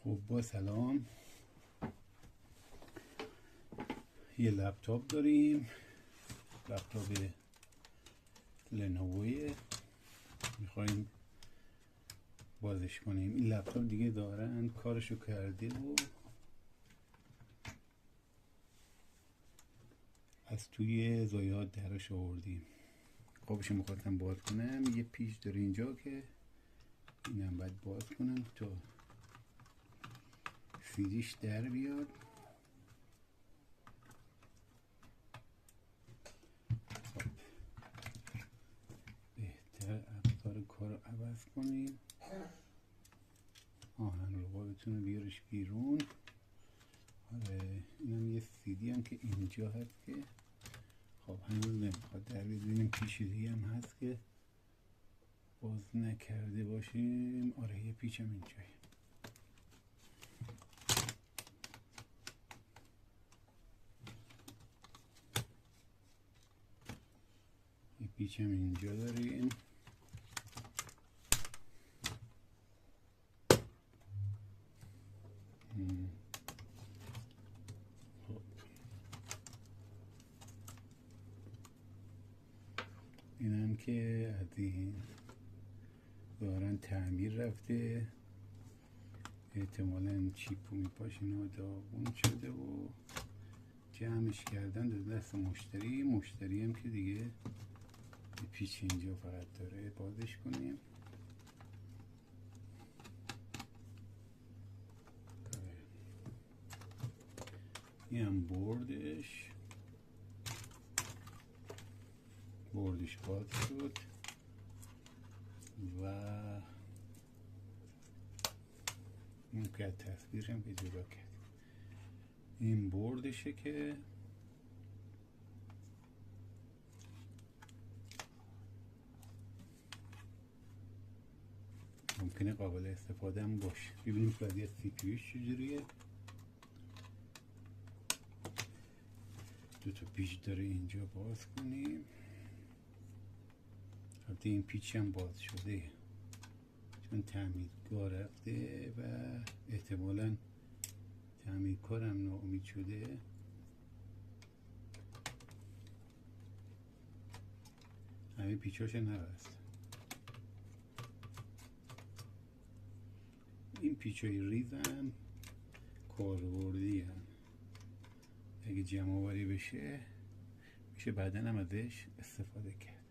خب با سلام، یه لپتاپ داریم، لپتاپ لنووی، میخوایم بازش کنیم. این لپتاپ دیگه دارن کارشو کرده و از توی ضایعات درش آوردیم. قابشو میخواستم باز کنم، یه پیچ داره اینجا که اینم باید باز کنم تا سیدیش در بیاد. خب بهتر ابزار کار رو عوض کنیم. آهن رو بتونه بیارش بیرون. آره اینم یه سیدی هم که اینجا هست که خب هنوز نمیخواد در بیاد. ببینیم پیچ دیگه هم هست که باز نکرده باشیم. آره یه پیچ هم اینجایی. یه پیچ هم اینجا داریم. خب اینم که از این دارن تعمیر رفته، احتمالاً چیپ و میپاش اینا داغون شده و جمعش کردن داده دست مشتری. مشتری هم که دیگه یه پیچ اینجا فقط داره، بازش کنیم. این هم بردش باز شد و این که تصویرم که جدا کرد. این بردشه که ممکنه قابل استفاده هم باشه. ببینیم وضعیت سی پی یوش چجوریه. دو تا پیچ داره اینجا، باز کنیم. البته این پیچ هم باز شده چون تعمیرگاه رفته و احتمالاً تعمیرکارم ناامید شده. همه پیچاش نبست. این پیچای ریزم کاربردی هم، اگه جمع آوری بشه میشه بعدن هم ازش استفاده کرد.